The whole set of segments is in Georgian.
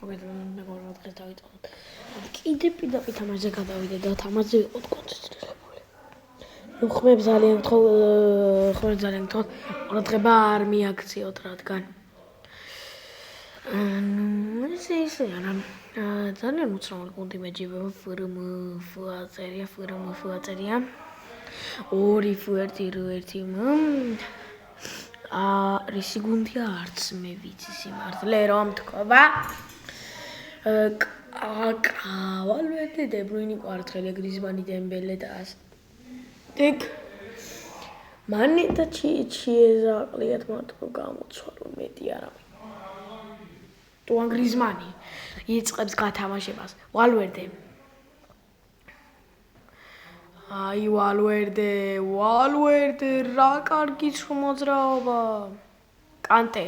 მეგობრებო, დღეს დავიწყოთ. კიდე პირდაპირ თამაშზე გადავიდე და თამაშზე ვიყოთ კონცენტრირებული. ხმებ ძალიან გთხოვთ, ყურადღება არ მიაქციოთ, რადგან ესე არა. ძალიან უცნაური გუნდი მეჯიბება ფერმ-ფუაწერია. 2-1 რისი გუნდია არც მე ვიცი სიმართლე რომ თქვა. ვალვერდე, დე ბრუინი, კვარცხელია, გრიზმანი, დემბელე და ასტეკ. მანე და ჩიეზა აყლიათ მარტო გამოცვა რომ მეტი არა. ტუან გრიზმანი იწყებს გათამაშებას. ვალვერდე. აი ვალვერდე, რა კარგი მოძრაობა. კანტე.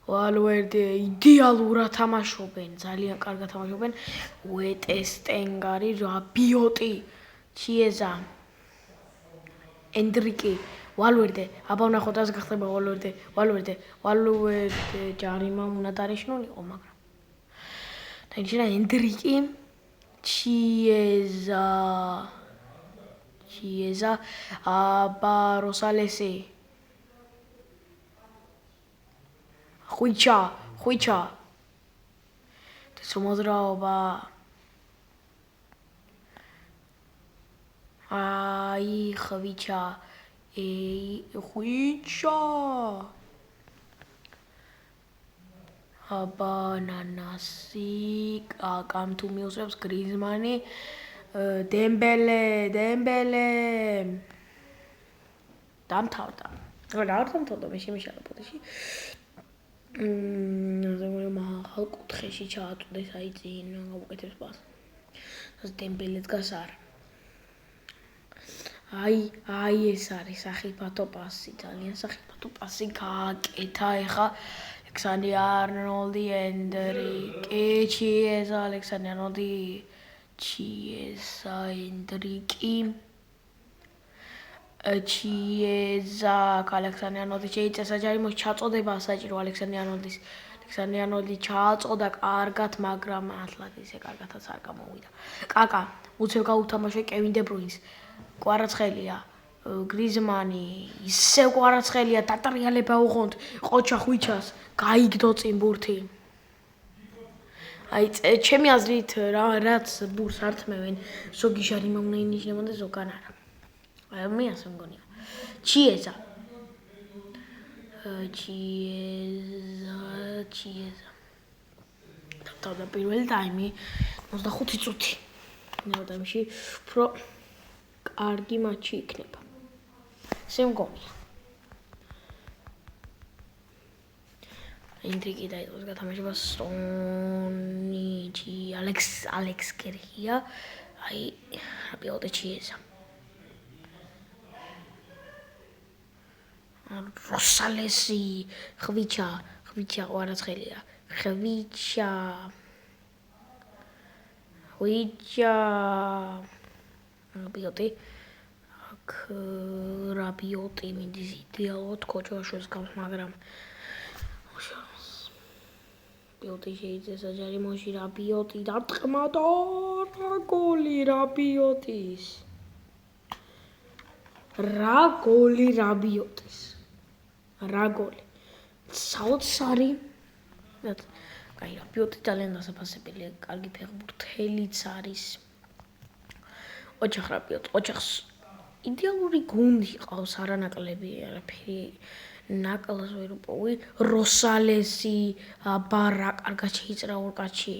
ვალვერდე იდეალურად თამაშობენ, ძალიან კარგად თამაშობენ. უეტესტენგარი, რაბიოტი, ჩიეზა, ენდრიკი, ვალვერდე, აბა ვნახოთ ას გახდება ვალვერდე, ჯარიმა უნდა დანიშნულიყო, მაგრამ დაინიშნა ენდრიკი, ჩიეზა, აბა როსალესი, ხვიჩა, ეს მოძრაობა, აი ხვიჩა, აბა ნანასი, კამთუ მიუსვებს გრიზმანი, დემბელე, დამთავრდა. რა არ დამთავრდა, მე შემიშალა ფოტოში. მაღალ კუთხეში ჩააწვდეს აი წინ გავუკეთებს პას. ეს დემბელეც დგას არ. აი ეს არის სახიფათო პასი, ძალიან სახიფათო პასი გააკეთა ეხა ალექსანდრე არნოლდი, ენდრიკი, ჩიეზა, ალექსანდრე არნოლდი, ჩიეზა, ენდრიკი, ჩიეზა, ალექსანდრე არნოლდი შეიწესა ჯარიმოს ჩაწოდება საჭირო ალექსანდრე არნოლდი ჩააწოდა კარგად, მაგრამ ათლად ისე კარგადაც არ გამოვიდა. კაკა, უცებ გაუთამაშე კევინ დე ბრუინს. კვარაცხელია, გრიზმანი, ისევ კვარაცხელია, დატრიალება უღონთ, ყოჩა ხვიჩას, გაიგდო წინ ბურთი. აი ჩემი აზრით რაც ბურთს ართმევენ, ზოგი ჟარიმა უნდა ინიშნებოდეს, ზოგან არა. მე ასე მგონია. ჩიეზა. დავთავრდა პირველი ტაიმი 25 წუთი. მეორე ტაიმში უფრო კარგი მატჩი იქნება. ესე მგონია. ენდრიკი დაიწყოს გათამაშება სტონიჯი, ალექს კერხია, აი რაბიოტი ჩიეზა. როსალესი, ხვიჩა კვარაცხელია, ხვიჩა, რაბიოტი მიდის იდეალურად კოჩოაშოს გავს, მაგრამ რაბიოტი შეიწესა ჯარიმოში, რაბიოტი დარტყმა და რა გოლი რაბიოტის. რა გოლი რაბიოტის. რა გოლი. საოცარი. აი რაბიოტი ძალიან დასაფასებელია, კარგი ფეხბურთელიც არის. ოჯახ რაბიოტი, ოჯახს იდეალური გუნდი ყავს, არანაკლები, არაფერი ნაკლს ვერ უპოვი. როსალესი, აბა რა კარგად შეიწერა ორ კაცი.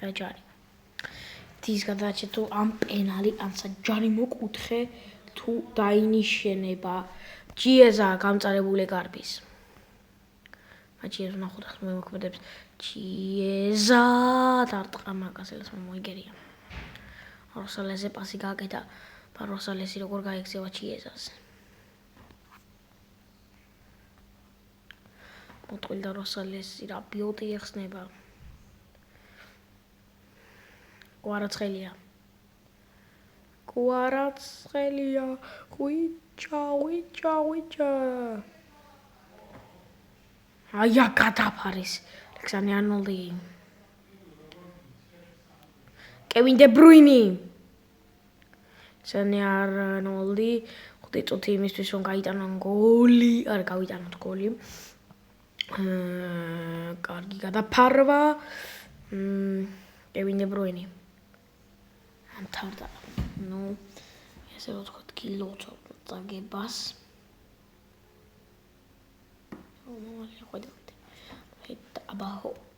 და ჯარი. ის გადაჭე თუ ამ პენალი, ან საჯარიმო კუთხე თუ დაინიშნება. ჩიეზა გამწარებული გარბის. მაჩიეზა ნახოთ ახლა მოქმედებს. ჩიეზა დარტყმა მაგასელს მოიგერია. როსალესზე პასი გააკეთა. როსალესი როგორ გაიქცევა ჩიეზას. მოტყვილდა როსალესი, რაბიოტი ეხსნება. კვარაცხელია, ხვიჩა, ვიჯა. აია გადაფარეს. ალექსანდრე არნოლდი. კევინ დე ბრუინი. ალექსანდრე არნოლდი 5 წუთი იმისთვის რომ გაიტანონ გოლი, არ გავიტანოთ გოლი. კარგი გადაფარვა. კევინ დე ბრუინი. ამთავრდა. ესე რომ ვთქვათ, კილოცა წაგებას. ხედავთ. აბაჰო.